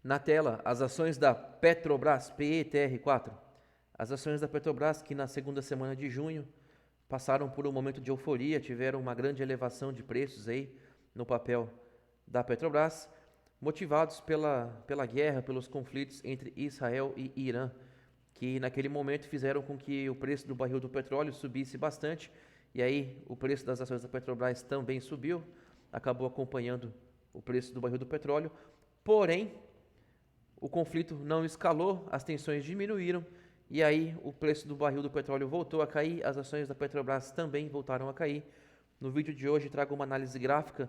Na tela, as ações da Petrobras, PETR4. As ações da Petrobras, que na segunda semana de junho passaram por um momento de euforia, tiveram uma grande elevação de preços aí no papel da Petrobras, motivados pela guerra, pelos conflitos entre Israel e Irã, que naquele momento fizeram com que o preço do barril do petróleo subisse bastante, e aí o preço das ações da Petrobras também subiu, acabou acompanhando o preço do barril do petróleo, porém o conflito não escalou, as tensões diminuíram e aí o preço do barril do petróleo voltou a cair, as ações da Petrobras também voltaram a cair. No vídeo de hoje trago uma análise gráfica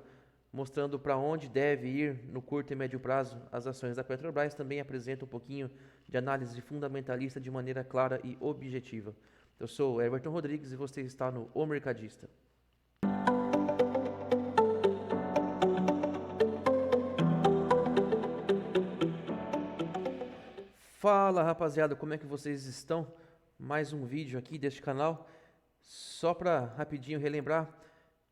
mostrando para onde deve ir no curto e médio prazo as ações da Petrobras. Também apresento um pouquinho de análise fundamentalista de maneira clara e objetiva. Eu sou Everton Rodrigues e você está no O Mercadista. Fala rapaziada, como é que vocês estão? Mais um vídeo aqui deste canal. Só para rapidinho relembrar,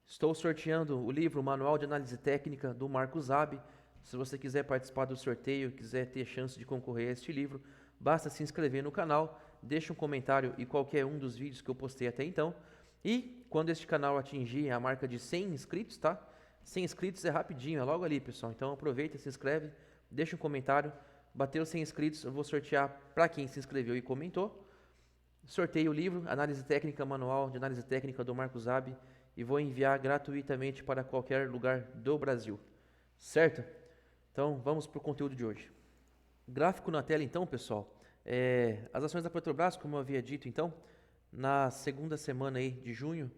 estou sorteando o livro Manual de Análise Técnica do Marco Zabi. Se você quiser participar do sorteio, quiser ter chance de concorrer a este livro, basta se inscrever no canal, deixa um comentário em qualquer um dos vídeos que eu postei até então. E quando este canal atingir a marca de 100 inscritos, tá? 100 inscritos é rapidinho, é logo ali, pessoal. Então aproveita, se inscreve, deixa um comentário. Bateu 100 inscritos, eu vou sortear para quem se inscreveu e comentou. Sorteio o livro, Análise Técnica, Manual de Análise Técnica do Marco Zabi, e vou enviar gratuitamente para qualquer lugar do Brasil. Certo? Então vamos para o conteúdo de hoje. Gráfico na tela então, pessoal. As ações da Petrobras, como eu havia dito então, na segunda semana aí de junho,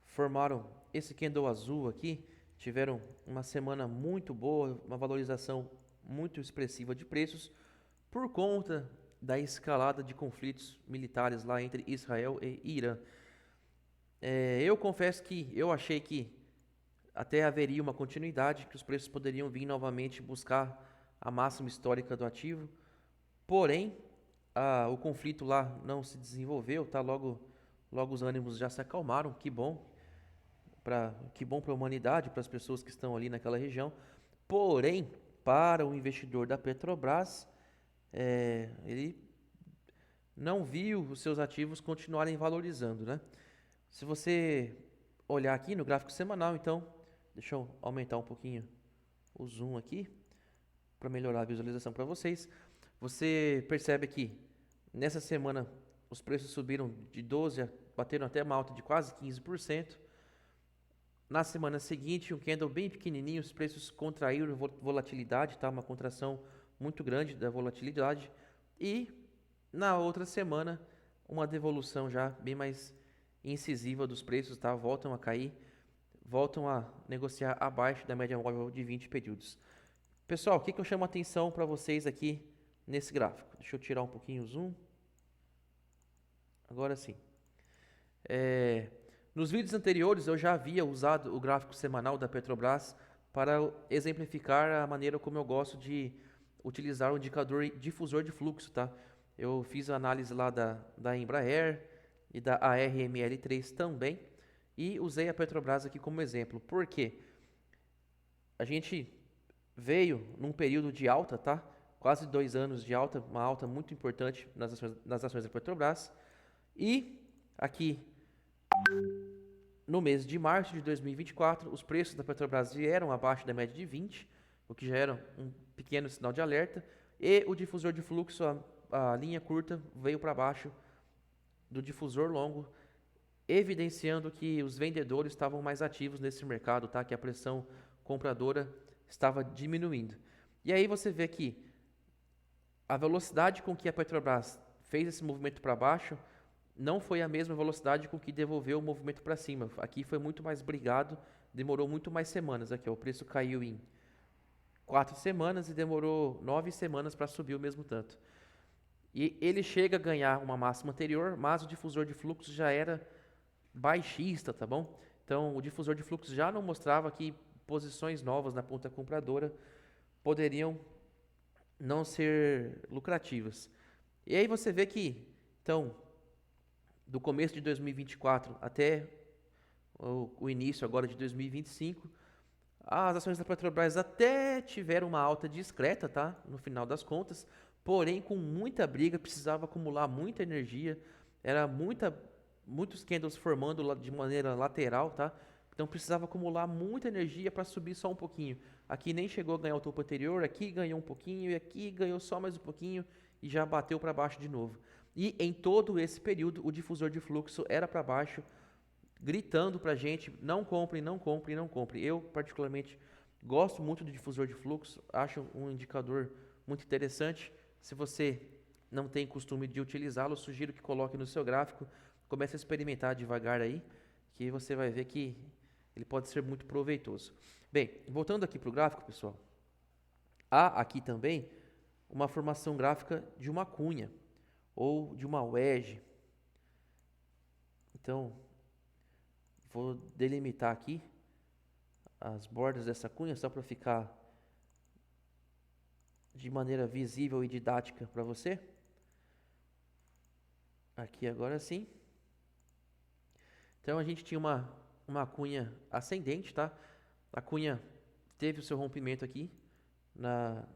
formaram esse candle azul aqui, tiveram uma semana muito boa, uma valorização muito expressiva de preços por conta da escalada de conflitos militares lá entre Israel e Irã. Eu confesso que eu achei que até haveria uma continuidade, que os preços poderiam vir novamente buscar a máxima histórica do ativo, porém o conflito lá não se desenvolveu, tá? Logo os ânimos já se acalmaram, que bom para a humanidade, para as pessoas que estão ali naquela região. Porém, para o investidor da Petrobras, ele não viu os seus ativos continuarem valorizando, né? Se você olhar aqui no gráfico semanal, então, deixa eu aumentar um pouquinho o zoom aqui para melhorar a visualização para vocês. Você percebe que nessa semana os preços subiram de 12, bateram até uma alta de quase 15%. Na semana seguinte, um candle bem pequenininho, os preços contraíram volatilidade, tá? Uma contração muito grande da volatilidade. E na outra semana, uma devolução já bem mais incisiva dos preços, tá? Voltam a cair, voltam a negociar abaixo da média móvel de 20 períodos. Pessoal, o que eu chamo a atenção para vocês aqui nesse gráfico? Deixa eu tirar um pouquinho o zoom. Agora sim. Nos vídeos anteriores eu já havia usado o gráfico semanal da Petrobras para exemplificar a maneira como eu gosto de utilizar o indicador difusor de fluxo, tá? Eu fiz a análise lá da Embraer e da ARML3 também e usei a Petrobras aqui como exemplo. Por quê? A gente veio num período de alta, tá? Quase 2 anos de alta, uma alta muito importante nas ações da Petrobras. E aqui no mês de março de 2024, os preços da Petrobras vieram abaixo da média de 20, o que já era um pequeno sinal de alerta, e o difusor de fluxo, a linha curta, veio para baixo do difusor longo, evidenciando que os vendedores estavam mais ativos nesse mercado, tá? Que a pressão compradora estava diminuindo. E aí você vê que a velocidade com que a Petrobras fez esse movimento para baixo não foi a mesma velocidade com que devolveu o movimento para cima. Aqui foi muito mais brigado, demorou muito mais semanas. Aqui, ó, o preço caiu em 4 semanas e demorou 9 semanas para subir o mesmo tanto. E ele chega a ganhar uma máxima anterior, mas o difusor de fluxo já era baixista, tá bom? Então, o difusor de fluxo já não mostrava que posições novas na ponta compradora poderiam não ser lucrativas. E aí você vê que, então, do começo de 2024 até o início agora de 2025, As ações da Petrobras até tiveram uma alta discreta, tá? No final das contas, porém com muita briga, precisava acumular muita energia, era muitos candles formando de maneira lateral, tá? Então precisava acumular muita energia para subir só um pouquinho. Aqui nem chegou a ganhar o topo anterior, aqui ganhou um pouquinho e aqui ganhou só mais um pouquinho e já bateu para baixo de novo. E em todo esse período o difusor de fluxo era para baixo, gritando pra gente, não compre, não compre, não compre. Eu, particularmente, gosto muito do difusor de fluxo, acho um indicador muito interessante. Se você não tem costume de utilizá-lo, sugiro que coloque no seu gráfico, comece a experimentar devagar aí, que você vai ver que ele pode ser muito proveitoso. Bem, voltando aqui para o gráfico, pessoal, há aqui também uma formação gráfica de uma cunha ou de uma wedge. Então, vou delimitar aqui as bordas dessa cunha só para ficar de maneira visível e didática para você. Aqui agora sim. Então a gente tinha uma cunha ascendente, tá? A cunha teve o seu rompimento aqui na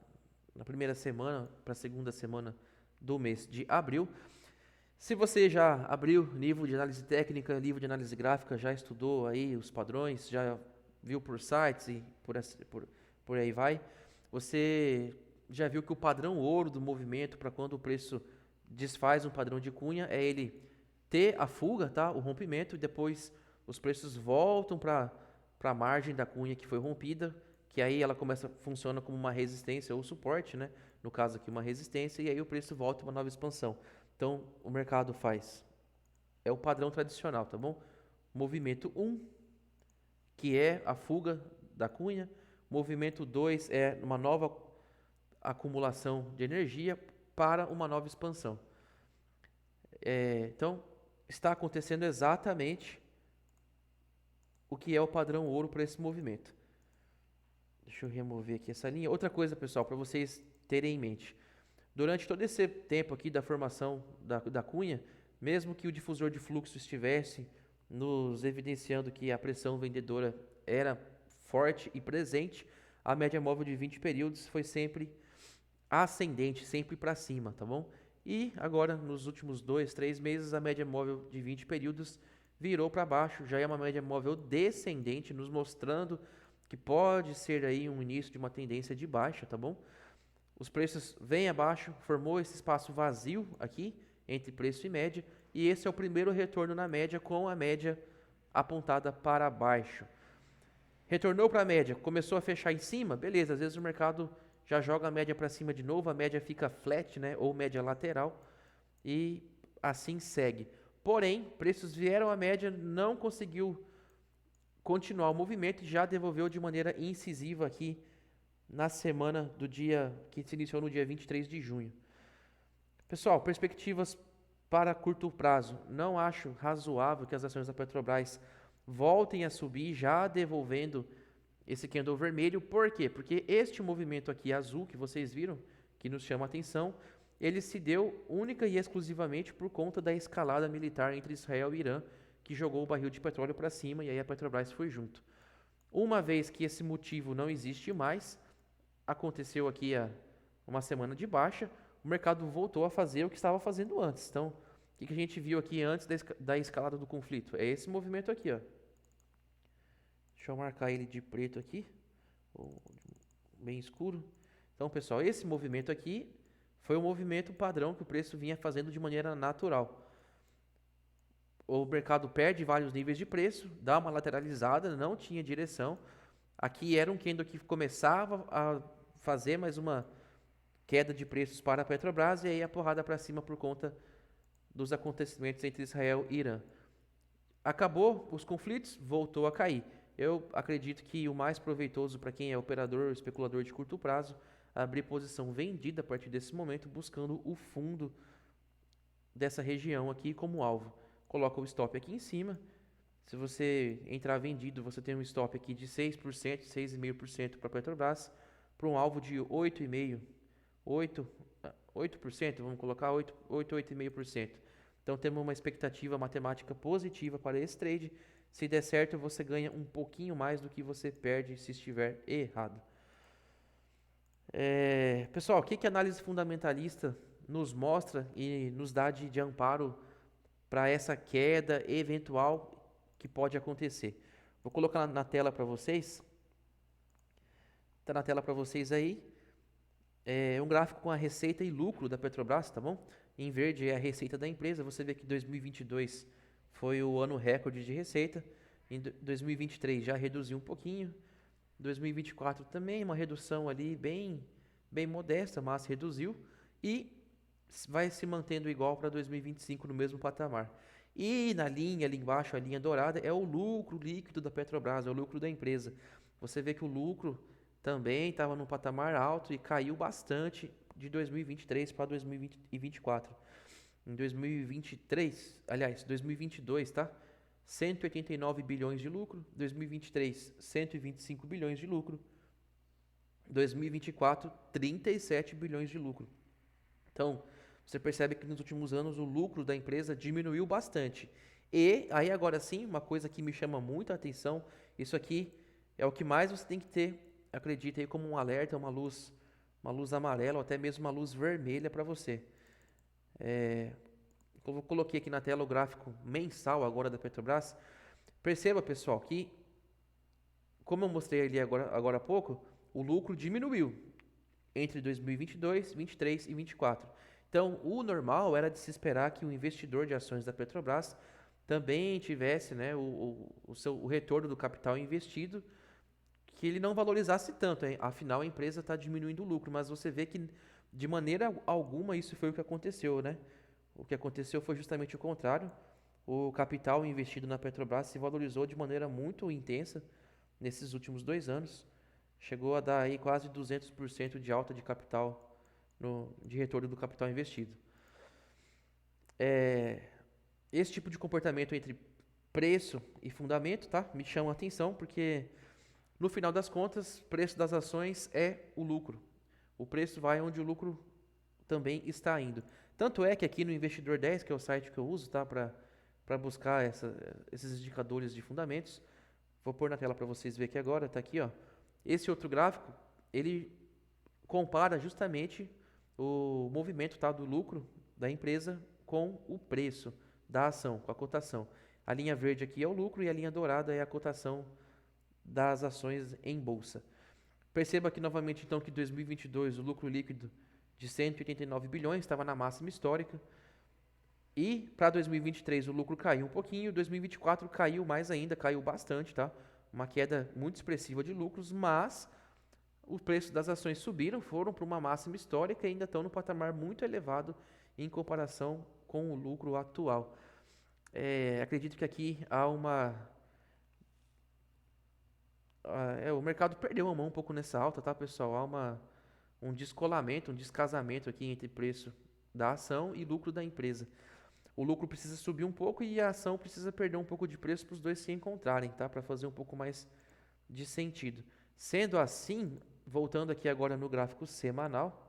primeira semana para a segunda semana do mês de abril. Se você já abriu livro de análise técnica, livro de análise gráfica, já estudou aí os padrões, já viu por sites e por aí vai, você já viu que o padrão ouro do movimento para quando o preço desfaz um padrão de cunha é ele ter a fuga, tá? O rompimento, e depois os preços voltam para a margem da cunha que foi rompida, que aí ela funciona como uma resistência ou suporte, né? No caso aqui uma resistência, e aí o preço volta uma nova expansão. Então, o mercado faz, é o padrão tradicional, tá bom? Movimento 1, que é a fuga da cunha. Movimento 2 é uma nova acumulação de energia para uma nova expansão. Então, está acontecendo exatamente o que é o padrão ouro para esse movimento. Deixa eu remover aqui essa linha. Outra coisa, pessoal, para vocês terem em mente. Durante todo esse tempo aqui da formação da cunha, mesmo que o difusor de fluxo estivesse nos evidenciando que a pressão vendedora era forte e presente, a média móvel de 20 períodos foi sempre ascendente, sempre para cima, tá bom? E agora, nos últimos 2, 3 meses, a média móvel de 20 períodos virou para baixo, já é uma média móvel descendente, nos mostrando que pode ser aí um início de uma tendência de baixa, tá bom? Os preços vêm abaixo, formou esse espaço vazio aqui, entre preço e média, e esse é o primeiro retorno na média, com a média apontada para baixo. Retornou para a média, começou a fechar em cima, beleza, às vezes o mercado já joga a média para cima de novo, a média fica flat, né, ou média lateral, e assim segue. Porém, preços vieram à média, não conseguiu continuar o movimento e já devolveu de maneira incisiva aqui na semana do dia que se iniciou no dia 23 de junho. Pessoal, perspectivas para curto prazo. Não acho razoável que as ações da Petrobras voltem a subir, já devolvendo esse candle vermelho. Por quê? Porque este movimento aqui azul que vocês viram, que nos chama a atenção, ele se deu única e exclusivamente por conta da escalada militar entre Israel e Irã, que jogou o barril de petróleo para cima, e aí a Petrobras foi junto. Uma vez que esse motivo não existe mais, aconteceu aqui uma semana de baixa, o mercado voltou a fazer o que estava fazendo antes. Então, o que a gente viu aqui antes da escalada do conflito? É esse movimento aqui, ó. Deixa eu marcar ele de preto aqui, bem escuro. Então, pessoal, esse movimento aqui foi o movimento padrão que o preço vinha fazendo de maneira natural. O mercado perde vários níveis de preço, dá uma lateralizada, não tinha direção. Aqui era um candle que começava a fazer mais uma queda de preços para a Petrobras, e aí a porrada para cima por conta dos acontecimentos entre Israel e Irã. Acabou os conflitos, voltou a cair. Eu acredito que o mais proveitoso para quem é operador, especulador de curto prazo, abrir posição vendida a partir desse momento, buscando o fundo dessa região aqui como alvo. Coloca o stop aqui em cima. Se você entrar vendido, você tem um stop aqui de 6%, 6,5% para a Petrobras, para um alvo de 8%, vamos colocar 8,5%. Então temos uma expectativa matemática positiva para esse trade, Se der certo, você ganha um pouquinho mais do que você perde se estiver errado. Pessoal, o que que a análise fundamentalista nos mostra e nos dá de amparo para essa queda eventual que pode acontecer? Vou colocar na tela para vocês. Está na tela para vocês aí. É um gráfico com a receita e lucro da Petrobras, tá bom? Em verde é a receita da empresa. Você vê que 2022 foi o ano recorde de receita. Em 2023 já reduziu um pouquinho. 2024 também uma redução ali bem modesta, mas reduziu. E vai se mantendo igual para 2025 no mesmo patamar. E na linha ali embaixo, a linha dourada, é o lucro líquido da Petrobras, é o lucro da empresa. Você vê que o lucro também estava num patamar alto e caiu bastante de 2023 para 2024. Em 2023, aliás, 2022, tá? 189 bilhões de lucro, 2023, 125 bilhões de lucro, 2024, 37 bilhões de lucro. Então, você percebe que nos últimos anos o lucro da empresa diminuiu bastante. E aí agora sim, uma coisa que me chama muita atenção, isso aqui é o que mais você tem que ter, acredita aí, como um alerta, uma luz amarela ou até mesmo uma luz vermelha para você. Eu coloquei aqui na tela o gráfico mensal agora da Petrobras. Perceba, pessoal, que como eu mostrei ali agora há pouco, o lucro diminuiu entre 2022, 23 e 24. Então, o normal era de se esperar que o investidor de ações da Petrobras também tivesse, né, o retorno do capital investido, que ele não valorizasse tanto, hein? Afinal a empresa está diminuindo o lucro, mas você vê que de maneira alguma isso foi o que aconteceu, né? O que aconteceu foi justamente o contrário. O capital investido na Petrobras se valorizou de maneira muito intensa nesses últimos 2 anos. Chegou a dar aí quase 200% de alta de capital, de retorno do capital investido. Esse tipo de comportamento entre preço e fundamento, tá? Me chama a atenção porque no final das contas, preço das ações é o lucro. O preço vai onde o lucro também está indo. Tanto é que aqui no Investidor 10, que é o site que eu uso, tá, para buscar esses indicadores de fundamentos, vou pôr na tela para vocês verem aqui agora, tá aqui, ó. Esse outro gráfico, ele compara justamente o movimento, tá, do lucro da empresa com o preço da ação, com a cotação. A linha verde aqui é o lucro e a linha dourada é a cotação das ações em bolsa. Perceba aqui novamente então que em 2022 o lucro líquido de 189 bilhões estava na máxima histórica. E para 2023 o lucro caiu um pouquinho, 2024 caiu mais ainda, caiu bastante, tá? Uma queda muito expressiva de lucros, mas o preço das ações subiram, foram para uma máxima histórica e ainda estão no patamar muito elevado em comparação com o lucro atual. Acredito que aqui há o mercado perdeu a mão um pouco nessa alta, tá, pessoal? Há um descolamento, um descasamento aqui entre preço da ação e lucro da empresa. O lucro precisa subir um pouco e a ação precisa perder um pouco de preço para os dois se encontrarem, tá? Para fazer um pouco mais de sentido. Sendo assim, voltando aqui agora no gráfico semanal,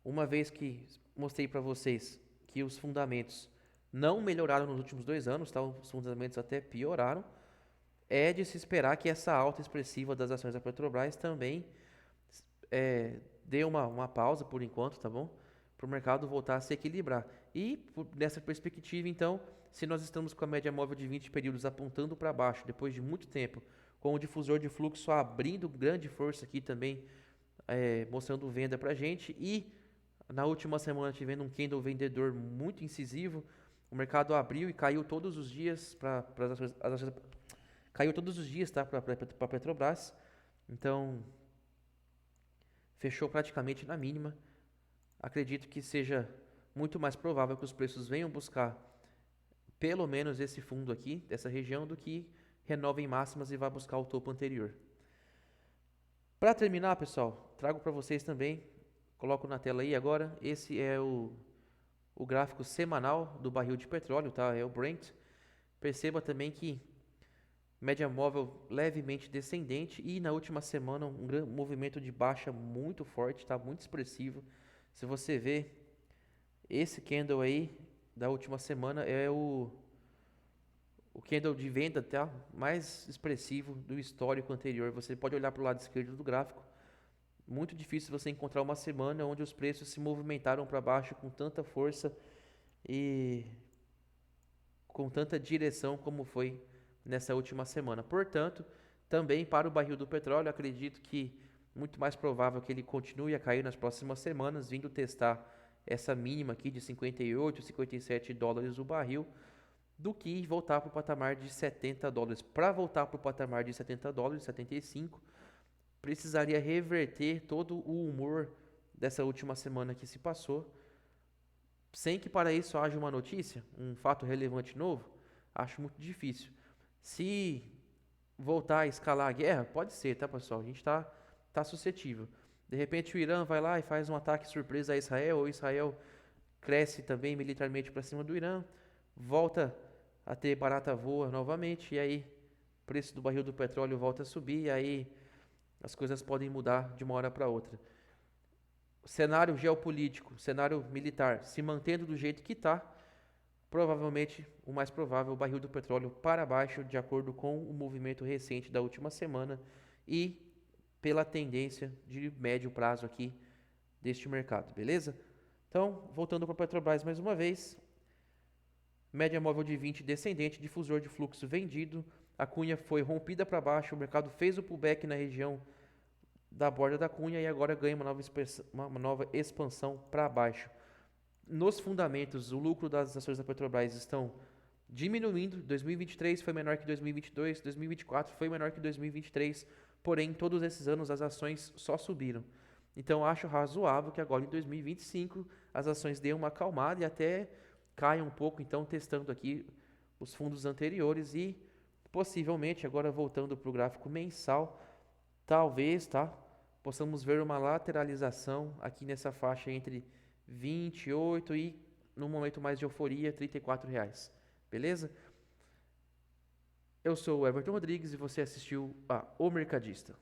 uma vez que mostrei para vocês que os fundamentos não melhoraram nos últimos 2 anos, tá? Os fundamentos até pioraram, é de se esperar que essa alta expressiva das ações da Petrobras também dê uma pausa por enquanto, tá bom? Para o mercado voltar a se equilibrar. E nessa perspectiva, então, se nós estamos com a média móvel de 20 períodos apontando para baixo, depois de muito tempo, com o difusor de fluxo abrindo grande força aqui também, mostrando venda para a gente, e na última semana tivendo um candle vendedor muito incisivo, o mercado abriu e caiu todos os dias para as ações, caiu todos os dias, tá, para a Petrobras. Então, fechou praticamente na mínima. Acredito que seja muito mais provável que os preços venham buscar pelo menos esse fundo aqui, dessa região, do que renovem máximas e vá buscar o topo anterior. Para terminar, pessoal, trago para vocês também, coloco na tela aí agora, esse é o gráfico semanal do barril de petróleo, tá? É o Brent. Perceba também que média móvel levemente descendente e na última semana um movimento de baixa muito forte, tá? Muito expressivo. Se você ver esse candle aí da última semana é o o candle de venda tá mais expressivo do histórico anterior. Você pode olhar para o lado esquerdo do gráfico. Muito difícil você encontrar uma semana onde os preços se movimentaram para baixo com tanta força e com tanta direção como foi nessa última semana. Portanto, também para o barril do petróleo, acredito que muito mais provável que ele continue a cair nas próximas semanas, vindo testar essa mínima aqui de 58, 57 dólares o barril, do que voltar para o patamar de 70 dólares. Para voltar para o patamar de 70 dólares, 75, precisaria reverter todo o humor dessa última semana que se passou, sem que para isso haja uma notícia, um fato relevante novo. Acho muito difícil. Se voltar a escalar a guerra, pode ser, tá, pessoal? A gente tá suscetível. De repente o Irã vai lá e faz um ataque surpresa a Israel, ou Israel cresce também militarmente para cima do Irã, volta a ter barata voa novamente, e aí o preço do barril do petróleo volta a subir, e aí as coisas podem mudar de uma hora para outra. O cenário geopolítico, cenário militar, se mantendo do jeito que está, provavelmente o mais provável, o barril do petróleo para baixo, de acordo com o movimento recente da última semana e pela tendência de médio prazo aqui deste mercado, beleza? Então, voltando para a Petrobras mais uma vez, média móvel de 20 descendente, difusor de fluxo vendido, a cunha foi rompida para baixo, o mercado fez o pullback na região da borda da cunha e agora ganha uma nova expansão para baixo. Nos fundamentos, o lucro das ações da Petrobras estão diminuindo. 2023 foi menor que 2022, 2024 foi menor que 2023, porém, todos esses anos as ações só subiram. Então, acho razoável que agora em 2025 as ações deem uma acalmada e até caiam um pouco, então, testando aqui os fundos anteriores e possivelmente, agora voltando para o gráfico mensal, talvez, tá, possamos ver uma lateralização aqui nessa faixa entre 28 e, no momento mais de euforia, R$ 34. Beleza? Eu sou o Everton Rodrigues e você assistiu a O Mercadista.